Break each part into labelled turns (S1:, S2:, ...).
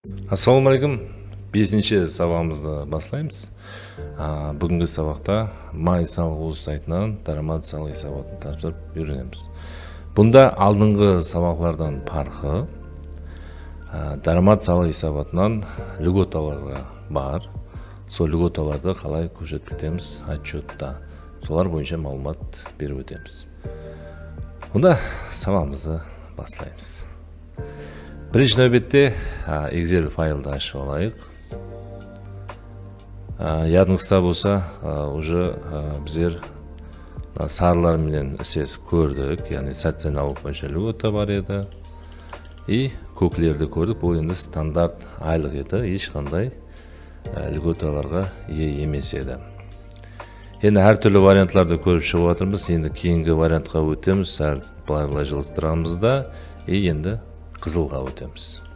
S1: Ассалаумағалейкум. 5-ші сабағымызды бастаймыз. Бүгінгі сабақта май салық ұлыс сайтынан дарамат салық есебатын тапсырып үйренеміз. Бұнда алдыңғы сабақлардан парқы дарамат салық есебатынан льготаларға бар. Сол льготаларды қалай көрсетіп кетеміз отчетта. Солар бойынша малумат беріп өтеміз. Бұнда сабағымызды бастаймыз. Бірінші нәубетте Excel файлды ашып алайық. Ядыңызда болса, уже біздер сарылар менен сесіп көрдік, яғни сәтсен налог бойынша льгота бар еді. И көклерді көрдік, бұл енді стандарт айлық еді, ешқандай льготаларға ие емес еді. Енді әртүрлі вариантларды көріп шығып жатырмыз. Енді кейінгі вариантқа өтеміз, былай жылыстырамыз да, енді қызылға өтеміз.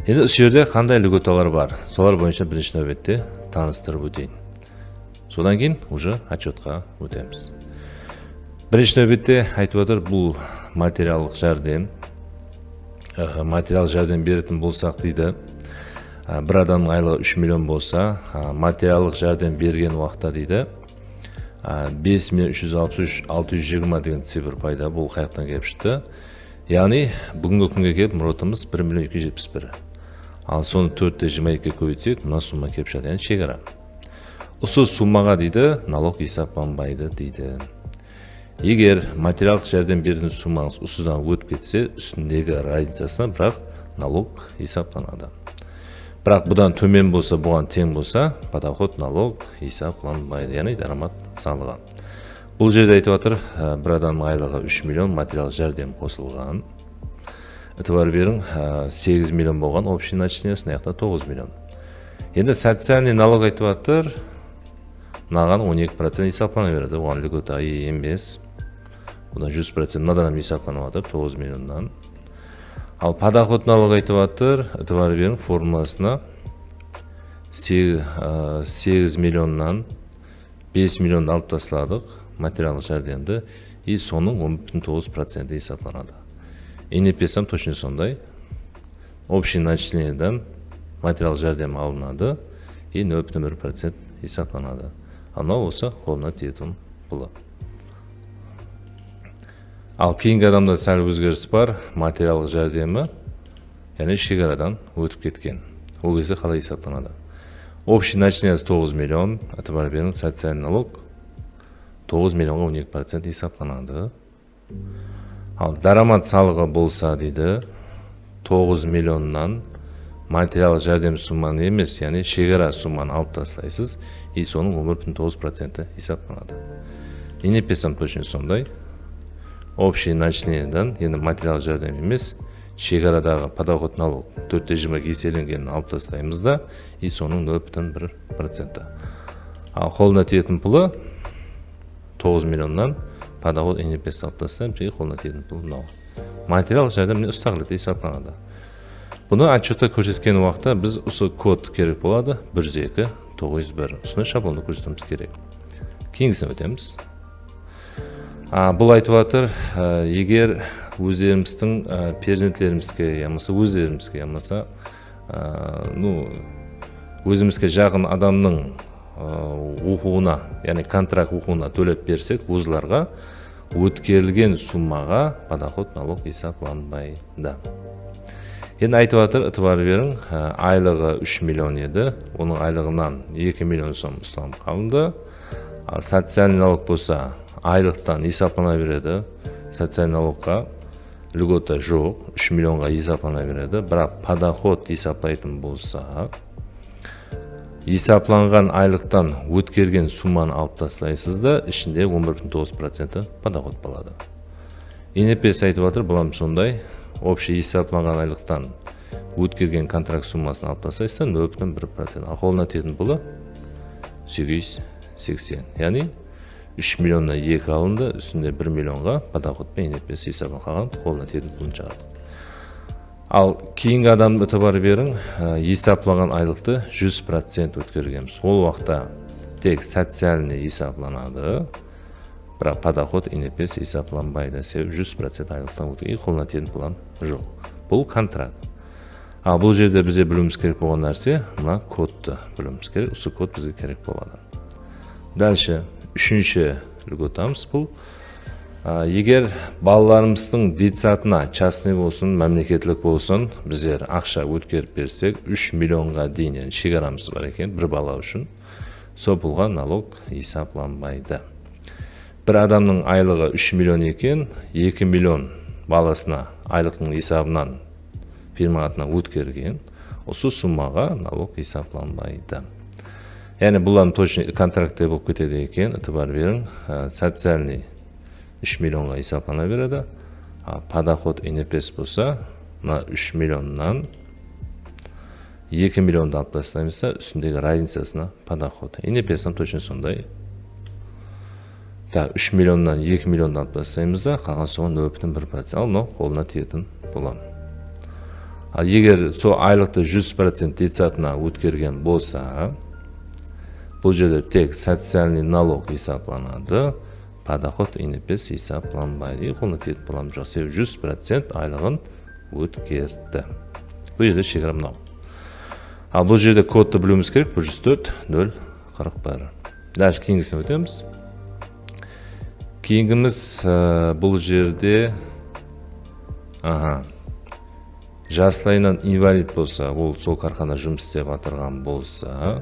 S1: Енді осы жерде қандай льготалар бар, солар бойынша бірінші нәубетте таныстырып өтейін. Содан кейін уже отчетқа өтеміз. Бірінші нәубетте айтып отыр, бұл материалдық жәрдем. Материал жәрдем беретін болсақ дейді, бір адамның айлығы 3 миллион болса, материалдық жәрдем берген уақытта дейді 5.363.620 деген цифр пайда, бұл қаяқтан келіп шықты. Яғни бүгінгі күнге келіп мұратымыз 1.271. Ал соны 4.22 көбейтсек, мына сумма келіп шығады, яғни шекара. Осы суммаға дейді налог есептелінбейді дейді. Егер материалдық жәрдем беретін суммаңыз осыдан өтіп кетсе, үстіндегі разницасына бірақ налог есептелінеді. Бірақ бұдан төмен болса, бұған тең болса, подоход налог есептелінбейді, яғни дарамат салығы. Бұл жерде айтып отыр, бір адамның айлығы 3 миллион, материал жәрдем қосылған. Этібар берің, 8 миллион болған, общий начисление 9 миллион. Енді социальный налог айтып отыр, мынаған 12% есептеліне береді, оған льгота емес. Бұдан 100% мынадан есептеліп отыр, 9 миллионнан. Ал подоход налог айтып отыр, этібар берің формуласына 8 миллионнан 5 миллион алып тастадық материалдық жәрдемді, и соның 10.9% есептелінеді. НПСам точно сондай. Общий начислениядан материал жәрдем алынады, и 0.1% есептелінеді. Анау болса қолына тиетін бұлы. Ал кейінгі адамда сәл өзгеріс бар, материалдық жәрдемі, яғни шекарадан өтіп кеткен. Ол кезде қалай есептелінеді? Общий начисление 9 миллион, этібар берің социальный налог 9 миллионға 12% есептелінеді. Ал дарамат салығы болса дейді, 9 миллионнан материал жәрдем сумманы емес, яғни шекара сумманы алып тастайсыз, и соның 11.9% есептелінеді. НПСам точно сондай. Общий начислениядан, енді материал жәрдем емес, шекарадағы подоход налог 4.20 еселенгенін алып тастаймыз да, и соның 0.1%. Ал қолына тиетін пұлы 9 миллионнан подоход НПС алып тастаймыз, и қолына тиетін пұлы мынау. Материал жәрдем ұстағылықты есептелінеді. Бұны отчетта көрсеткен уақытта біз осы код керек болады, 102.901. Осыны шаблонды көрсетуіміз керек. Кейінгісіне өтеміз. Бұл айтып отыр, егер өздеріміздің перзентлерімізге, ямаса өзімізге жағын адамның оқуына, яғни контракт оқуына төлеп берсек, өзларға өткерілген суммаға подоход налог есептелінбейді. Енді айтып отыр, этібар берің, айлығы 3 миллион еді, оның айлығынан 2 миллион сом ұсталып қалынды. Социальный налог болса, айлықтан есептеліне береді, социальный налогқа льгота жоқ, 3 миллионға есептеліне береді, бірақ подоход есептелетін болса, есептелінген айлықтан өткерген сумманы алып тастайсыз да, ішінде 11.9% подоход болады. НПС айтып отыр, бұлам сондай, общий есептелінген айлықтан өткерген контракт суммасын алып тастайсыз, 0.1%. Ал қолына тиетін бұлы 780. Яғни 3 миллионна 2 алынды, үстінде 1 миллионға подоход пен НПС есебін қалған, қолына тиетін пұлын шығарды. Ал кейінгі адам этібар берің, есептелінген айлықты 100% өткергенбіз. Ол уақытта тек социальный есептелінеді, бірақ подоход НПС есептелінбейді, себебі 100% айлықтан өткен, қолына тиетін пұлан жоқ. Бұл контракт. Ал бұл жерде бізде білуіміз керек болған нәрсе, мына кодты білуіміз керек. Осы код бізге керек болады. Дальше, үшінші үлготамыз бұл. Егер балаларымыздың детсатына, частный болсын, мемлекеттік болсын, біздер ақша өткеріп берсек, 3 миллионға дейін шекарамыз бар екен, бір бала үшін. Сол пұлға налог есапланбайды. Бір адамның айлығы 3 миллион екен, 2 миллион баласына айлықтың есабынан фирма атына өткерген, осы суммаға налог есапланбайды. Яғни бұлардың точно контрактте болып кетеді екен, ытыбар берің, социальный 3 миллионға есаплана береді, подоход НПС болса, 3 миллионнан 2 миллионды алып тастаймызда, үстіндегі разницасына подоход. НПС'тан точно сондай. 3 миллионнан 2 миллионды алып тастаймызда, қалған соған 0,1%. Ал мынау қолына тиетін болады. Ал егер сол айлықты 100% детсатына өткерген болса, бұл жерде тек социальный налог есапланады, подоход НПС есапланбайды. Қолына тиетін боламыз жоқ. Себебі 100% айлығын өткерді. Бұл жерде шекара мынау. Ал бұл жерде кодты білуіміз керек, 104.041. Дальше кейінгісіне өтеміз. Кейінгіміз бұл жерде жасылайынан инвалид болса, ол сол қарқанда жұмыс істеп атырған болса,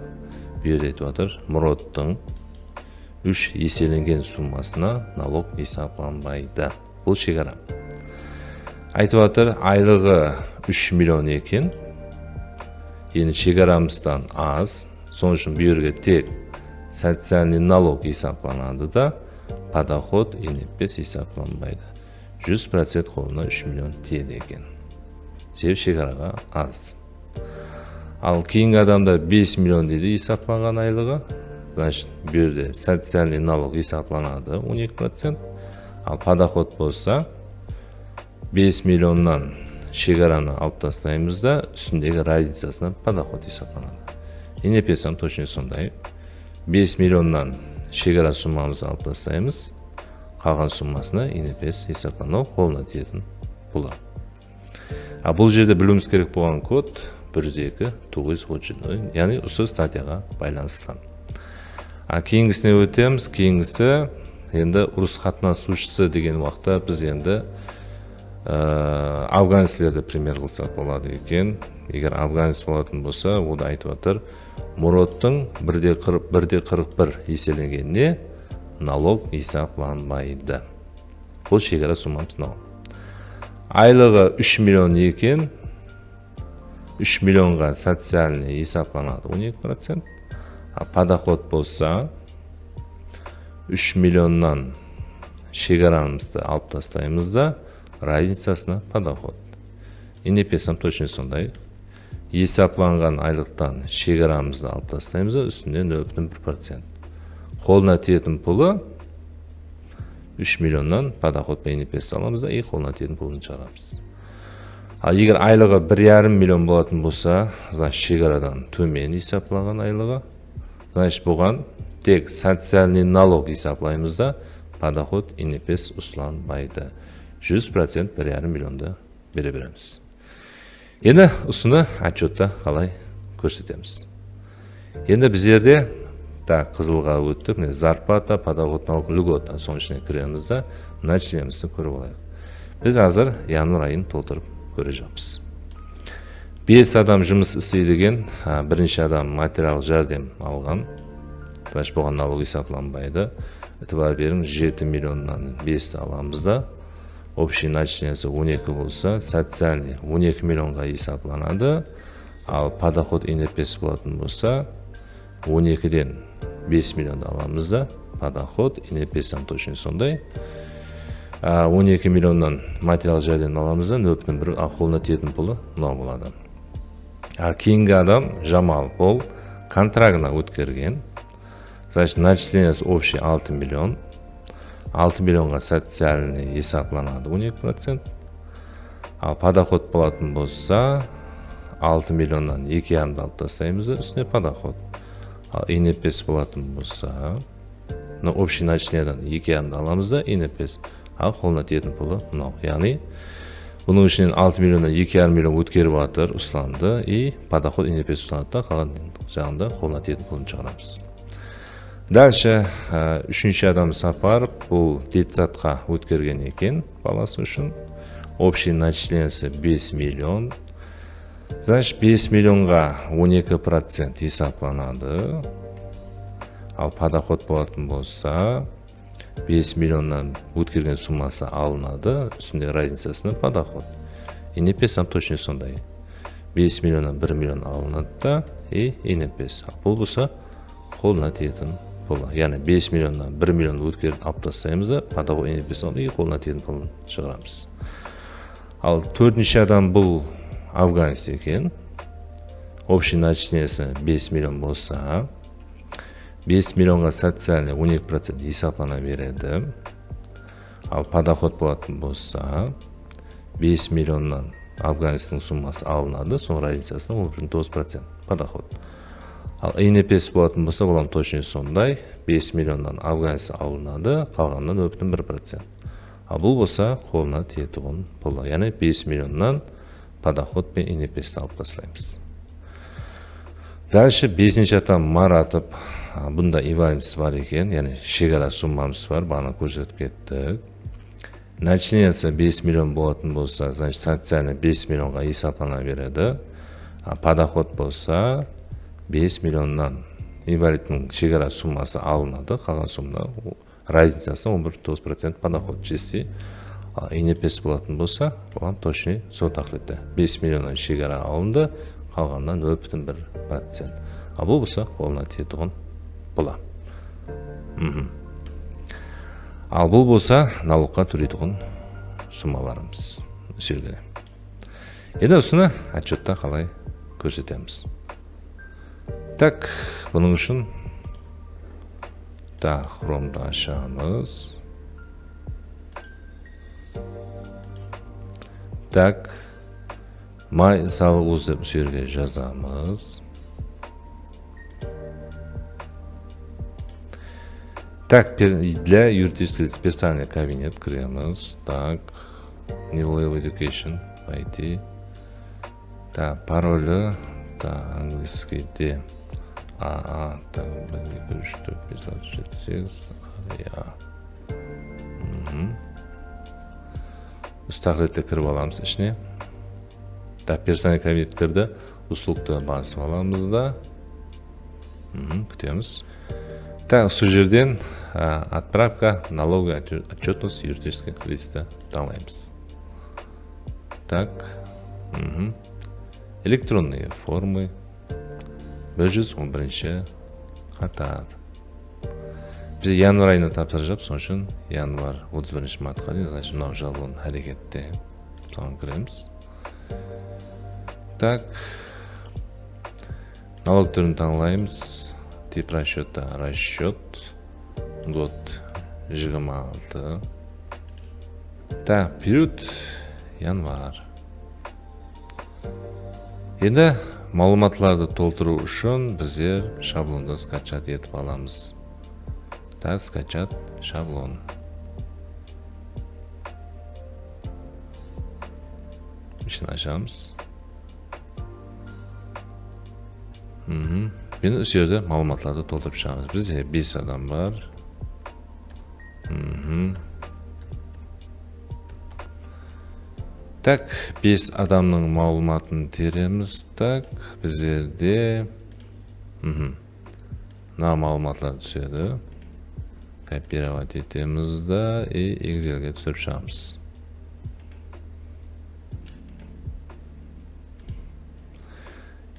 S1: берді етіп атыр, Мұраттың 3 еселенген суммасына налог есапланбайды. Бұл шекара. Айтып атыр, айлығы 3 миллион екен, енді шекарамыздан аз, соның үшін берге тек социальный налог есапланады да, подоход НПС есапланбайды. 100% қолына 3 миллион тиеді екен. Себебі шекараға аз. Ал кейінгі адамда 5 миллион дейді есапланған айлығы. Значит, берде социальный налог есапланады 12%. Ал подоход болса 5 миллионнан шекараны алып тастаймыз да, үстіндегі разницасына подоход есапланады. НПС'тан точно сондай. 5 миллионнан шекара суммамызды алып тастаймыз, қалған суммасына НПС есапланау қолына тиетін болады. Бұл жерде білуіміз керек болған код 102.937, яғни осы статьяға байланыстырған. Кейінгісіне өтеміз. Кейінгісі енді ұрыс қатынасушысы деген уақытта біз енді афганецтерді пример қылсақ болады екен. Егер афганец болатын болса, ода айтып отыр, Мұраттың 1,41 еселенгеніне налог есапланбайды. Бұл шекара суммамыз мынау. Айлығы 3 миллион екен, 3 миллионға социальный есапланады 12%. Подоход болса 3 миллионнан шекарамызды алып тастаймыз да, разницасына подоход. НПС'тан точно сондай. Есапланған айлықтан шекарамызды алып тастаймыз да, үстінде 0,1%. Қолына тиетін пұлы 3 миллионнан подоход пен НПС'ті аламыз да, қолына тиетін пұлын шығарамыз. Ал егер айлығы 1,5 миллион болатын болса, значит шекарадан төмен есапланған айлығы, значит бұған тек социальный налог есаплаймыз да, подоход НПС ұсынбайды. 100% 1,5 миллионды бере береміз. Енді ұсыны отчетта қалай көрсетеміз. Енді біздерде қызылға өттік, зарплата, подоход, налог, льгота, соның ішіне кіреміз да, начислемізді көріп алайық. Біз азыр январ айын толтырып көре жатырмыз. 5 адам жұмыс істейдіген, бірінші адам материал жәрдем алған, значит бұған налог есапланбайды. Итібар берің 7 миллионнан 5 аламыз да, общий начислениясы 12 болса, социальный 12 миллионға есапланады, ал подоход НПС болатын болса, 12-ден 5 миллионды аламыз да, подоход НПС'тан точно сондай. 12 миллионнан материал жәрдем аламыз да, 0,1, қолына тиетін пұлы мынау болады. Кейінгі адам Жамал, ол контрагына өткерген, значит начислениясы общий 6 миллион. 6 миллионға социальный есапланады 12%. Ал подоход болатын болса, 6 миллионнан 2,5 алып тастаймыз да, үстіне подоход. Ал НПС болатын болса, общий начислениядан 2,5 аламыз да, НПС. Ал қолына тиетін пұлы мынау. Яғни Bunun içinden 6 milyondan 2,5 milyon өткеріп жатыр, ұсталынды. И подоход инепес ұсталынды да, қалған жағында қолына тиетін пұлын шығарамыз. Дальше, үшінші адам Сапаров, бұл детсадқа өткерген екен баласы үшін. Общий начислениясы 5 миллион. Значит, 5 миллионға 12% есапланады. Ал подоход болатын болса, 5 миллионнан өткерген суммасы алынады, үстінде разницасына подоход. Инепес точно сондай. 5 миллионнан 1 миллион алынады да, и инепес. Бұл болса, қолына тиетін пұлы. Яғни 5 миллионнан 1 миллион өткеріп алып тастаймыз да, подоход инепес алып, и қолына тиетін пұлын шығарамыз. Ал төртінші адам бұл афганец екен. Общий начислениясы 5 миллион болса, 5 миллионға социальный 12% есаплана береді. Ал подоход болатын болса, 5 миллионнан афганецтің суммасы алынады, соң разницасына 9% подоход. Ал инепес болатын болса, болам точно сондай, 5 миллионнан афганец алынады, қалғаннан 1%. Ал бұл болса, қолына тиетұғын пұлы. Яғни 5 миллионнан подоход пен инепесті алып тастаймыз. Дальше 5-ші атам Маратов. Бұнда иваленс бар екен, яғни шекара суммамыз бар, бағана көрсетіп кеттік. Начислениясы 5 миллион болатын болса, значит, социальный 5 миллионға есаплана береді. Подоход болса, 5 миллионнан инвалидтің шекара суммасы алынады, қалған суммада разницасы 11,9% подоход чисти. Инепес болатын болса, оған точно сол тақлетті. 5 миллионнан шекара алынды, қалғаннан 0,1%. Бұл болса, қолына тиетұғын пұлы. Ал бұл болса, налогқа төлейтұғын суммаларымыз. Сөйледі. Еді осыны отчетта қалай көрсетеміз. Так, бұның үшін хромды ашамыз. Так, май салық өз деп сөйлеге жазамыз. Так, для юридического лица персональный кабинет кремыз. Так, New Level Education, пойти. Так, паролі, так, английскийде. Так, 1, 2, 3, 4, 5, 6, 7, 8. Үстақлетті кіріп аламыз ішіне. Так, персональный кабинет кірді. Услугты басып аламыз да. Күтеміз. Так, сол жерден отправка, налоговая отчетность юридических лица таңдаймыз. Так, электронные формы, 111 қатар. Біз январ айына тапсырып, соң үшін январ 31 мартқа дейін, значит, мынау жалон әрекетте соған кіреміз. Так, налог түрін таңдаймыз. Тип расчета расчет. Год 26. Так, период январ. Енді малуматларды толтыру үшін біздер шаблонды скачат етіп аламыз. Так, скачат шаблон. Ішін ашамыз. Енді үсерді малуматларды толтырып шығамыз. Бізде 5 адам бар. Так, 5 адамның малуматын тереміз. Так, біздерде мына малуматлар түседі. Копировать етеміз да, и Excel'ге түсіріп шығамыз.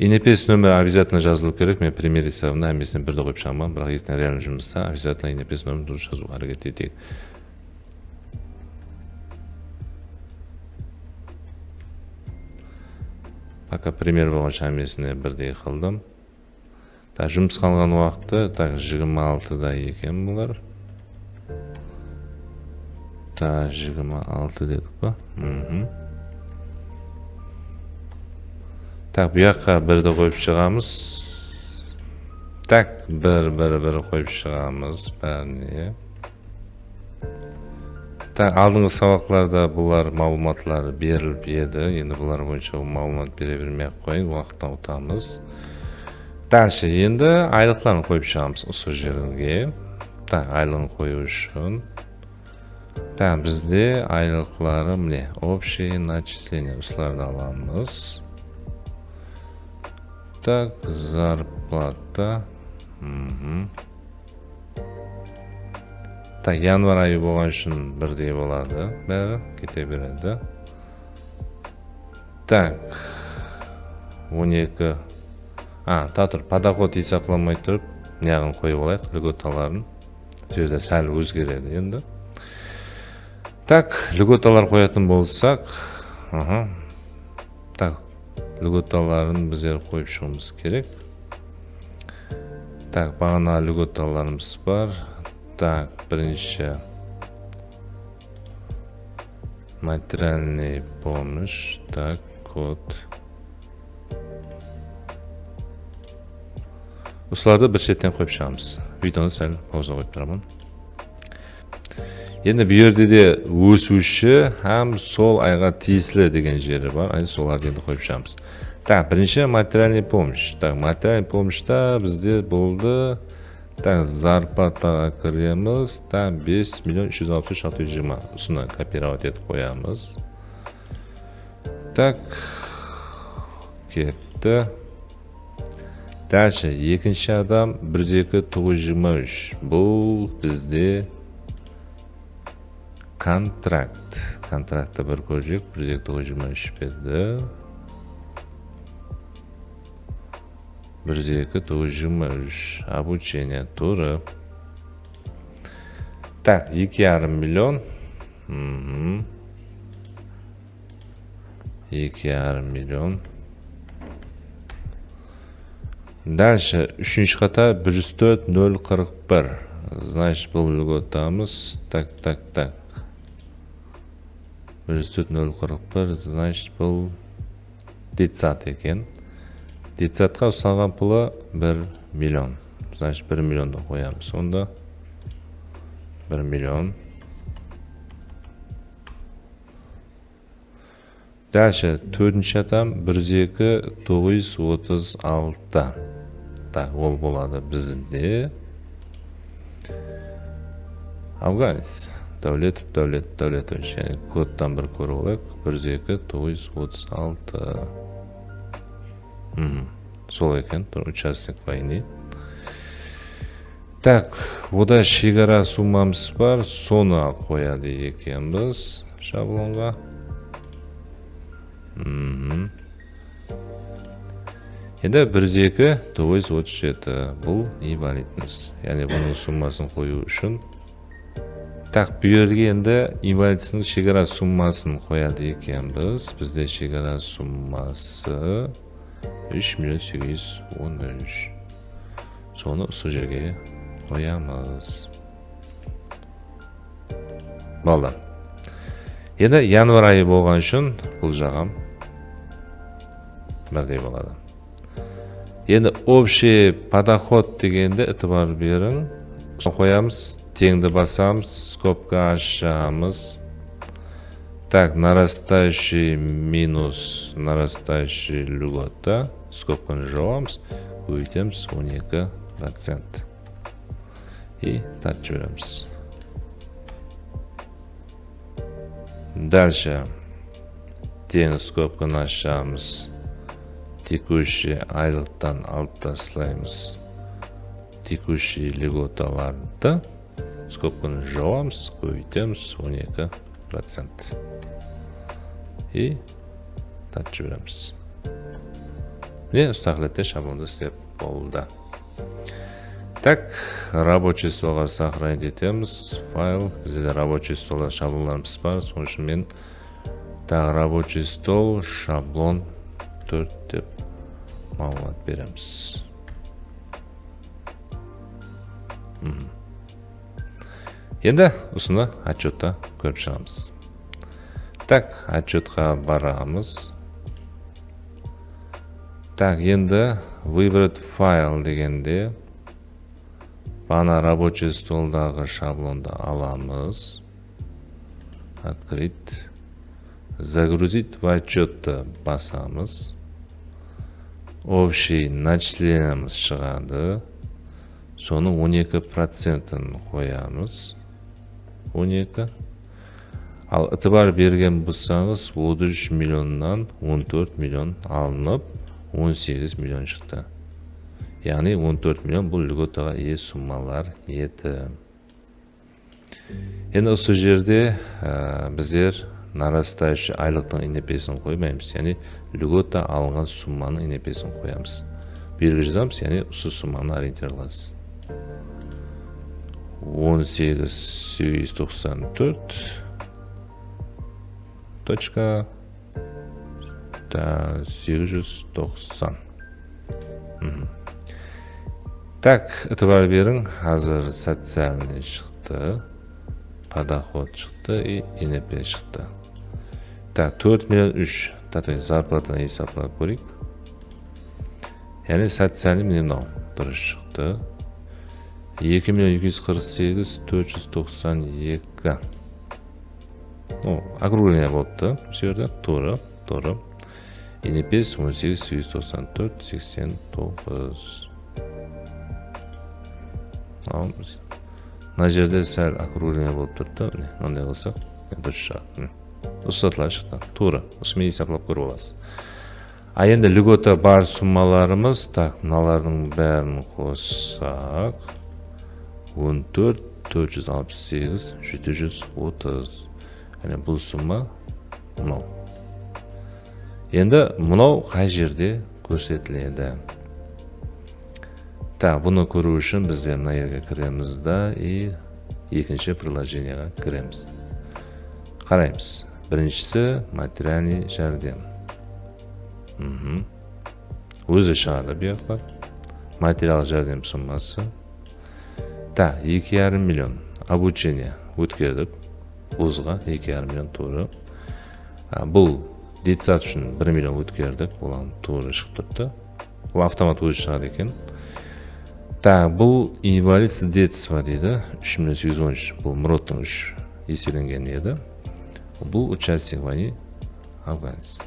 S1: Инепес номер обязательно жазылу керек. Мен пример есабында әмесінен бірді қойып шығамын, бірақ естен реально жұмыста обязательно инепес номер дұрыс жазуға әрекет етейік. Пока пример болғанша әмесіне бірдей қылдым. Жұмыс қалған уақыты 26-да екен бұлар. 26 дедік па? Так, бұяққа бірді қойып шығамыз. Так, бір қойып шығамыз бәріне. Алдыңғы сабақларда бұлар мағлұматлар беріліп еді. Енді бұлар бойынша мағлұмат бере бермей қойын, уақыттан ұтамыз. Дальше енді айлықтарын қойып шығамыз осы жерге. Айлығын қою үшін. Бізде айлықлары міне, общее начисление. Осыларды аламыз. Зарплата. Январ айы болған үшін бірдей болады. Бәрі кете береді. 12. Тұр, подоход есапламай тұрып, неғын қойып олайық, льготаларын. Жерде сәл өзгереді енді. Льготалар қоятын болсақ, льготаларын біздер қойып шығымыз керек. Бағана льготаларымыз бар. Бірінші материальный помощь. Код. Осыларды бір шеттен қойып шығамыз. Видеоны сәл пауза қойып тұрамын. Енді бұл жерде де өсуші һәм сол айға тиесілі деген жері бар. Соларды енді қойып шығамыз. Бірінші материальный помощь. Материальный помощьта бізде болды. Зарплатаға кіреміз. 5 миллион 363 Осыны копировать етіп қоямыз. Кетті. Дальше екінші адам 12923. Бұл бізде контракт. Контрактты бір көрсек 12923 берді. 12923. Обучение туры. 2,5 миллион. 2,5 миллион. Дальше үшінші қата 104,041. Значит, бұл льготамыз. 104,041. Значит, бұл детсат екен. Детсатқа ұсталған пұлы 1 миллион. Значит, 1 миллионды қоямыз. Сонда 1 миллион. Дальше, төртінші адам 102,936. Ол болады бізде. Афганец. Дәулетович. Кодтан бір көрі олайық. 102,936. Сол екен, участник войны. Ода шекара суммамыз бар, соны қояды екенбіз шаблонға. Енді 102,937 бұл инвалидніс. Яғни бұның суммасын қою үшін. Бұл жерге енді инвалидсінің шекара суммасын қояды екенбіз. Бізде шекара суммасы 3,813. Соны осы жерге қоямыз. Болды. Енді январ айы болған үшін бұл жағам бірдей болады. Енді общий подоход дегенде ітібар берін. Қоямыз, теңді басамыз, скобка ашамыз. Нарастающий минус нарастающий льгота. Скобканы жауамыз, көйтеміз 12%. И тартып жібереміз. Дальше. Тең скобканы ашамыз. Текущий айлықтан алып тастаймыз. Текущий льготаларды. Скобканы жауамыз, көйтеміз 12%. И тартып жібереміз. Міне ұстақлетте шаблонды істеп болды. Рабочий столға сохранить етеміз. Файл. Бізде рабочий столда шаблонларымыз бар. Соның үшін мен рабочий стол шаблон 4 деп мағлұмат береміз. Енді осыны отчетта көріп шығамыз. Отчетқа барамыз. Енді выбрать файл дегенде бана рабочий столдағы шаблонды аламыз. Открыть. Загрузить в отчетты басамыз. Общий начисленеміз шығады. Соның 12%-ын қоямыз. 12. Ал ытыбар берген бұлсаңыз 33 миллионнан 14 миллион алынып 18 миллион шықты. Яғни 14 миллион бұл льготаға ие суммалар еді. Енді осы жерде біздер нарастающий айлықтың инепесін қоймаймыз. Яғни льгота алынған сумманың инепесін қоямыз. Белгі жазамыз, яғни осы сумманы ориентироваласыз. 18.894 точка 890. Так, ытыбар берің, қазір социальный шықты, подоход шықты и ИНП шықты. Так, 4 миллион 3 зарплатаны есаплап көрейік. Яғни социальный мынау дұрыс шықты. 2 миллион 248 492. Округление болды. Сөйірді, тұры. ИНП 18 194 89. Мына жерде сәл округление болып тұрды. Мынандай қылсақ, дұрыс шығады. Ұстатылар шықты. Туры. Осымен есаплап көріп аласыз. Енді льгота бар суммаларымыз, мыналардың бәрін қоссақ 14 468 730. Бұл сумма мынау. Енді мынау қай жерде көрсетіледі. Бұны көру үшін біздер мына жерге кіреміз да и екінші приложениеға кіреміз. Қараймыз. Біріншісі материальный жәрдем. Өзі шығады бұяқта. Материал жәрдем суммасы. 2,5 миллион обучение өткердік. Бұзға 2,5 миллион туры. Бұл детсад үшін 1 миллион өткердік. Бұлан туры шығып тұрды. Бұл автомат өзі шығады екен. Бұл инвалид с детства дейді. 3813. Бұл Мұраттың 3 еселенген еді. Бұл участник войны Афганец.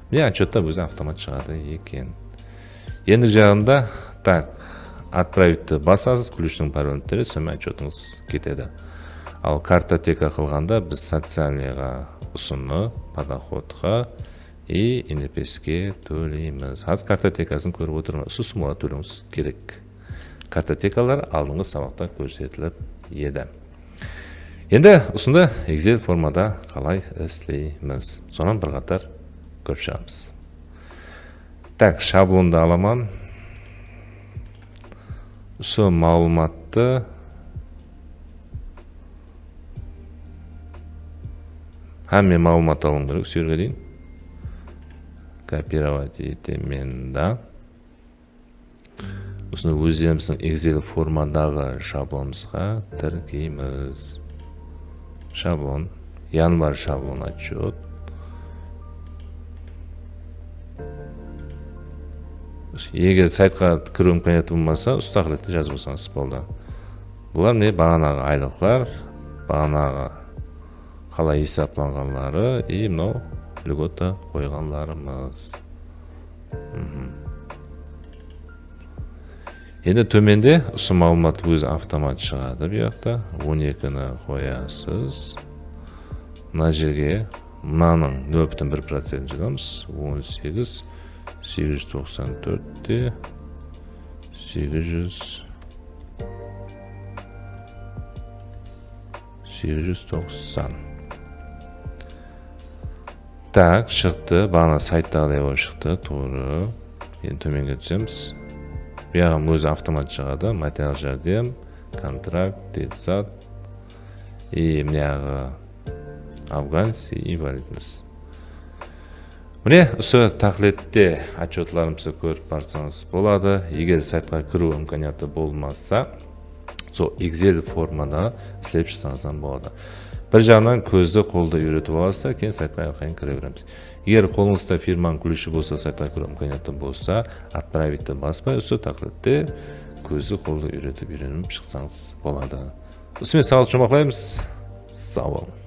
S1: Міне отчетта өзі автомат шығады екен. Енді жағында отправитті басасыз, ключтің паролін тірі, сөмен отчетыңыз кетеді. Ал картотека қылғанда біз социальныйға ұсыны, подоходқа и ИНПСке төлейміз. Аз картотекасын көріп отырмыз. Осы суммалар төлеуіңіз керек. Картотекалар алдыңғы сабақта көрсетіліп еді. Енді ұсынды Excel формада қалай істейміз. Сонан бір қатар көріп шығамыз. Шаблонды аламан. Осы мағлұматты мен мағлұмат алым керек. Сөйірге дейін. Копировать етемен да. Осыны өздеріміздің Excel формадағы шаблонымызға тіркейміз. Шаблон. Январь шаблон отчет. Егер сайтқа кіру имканиеті болмаса, ұстақылетті жазып болсаңыз болды. Бұлар міне бағанағы айлықлар, бағанағы қалай есепланғанлары и мынау льгота қойғанларымыз. Енді төменде осы мағлұмат өзі автомат шығады бұяқта. 12-ні қоясыз. Мына жерге мынаның 0,1% жазамыз. 18 894-те 890. Шықты. Бағана сайттағыдай болып шықты. Тоғыры. Енді төменге түсеміз. Бұяғым өзі автомат шығады. Материал жәрдем, контракт, детсад. И мұндағы Афганец и инвалидміз. Міне, осы тақлетте отчетларымызды көріп барсаңыз болады. Егер сайтқа кіру имканияты болмаса, сол Excel формада істеп шықсаңыздан болады. Бір жағынан көзді қолды үйретіп аласыз, кейін сайтқа қайын кіре береміз. Егер қолыңызда фирманың ключі болса, сайтқа кіру имканияты болса, отправитті баспай, осы тақлетте көзді қолды үйретіп үйреніп шықсаңыз болады. Осымен сағат жұмақлаймыз. Сау болыңыз.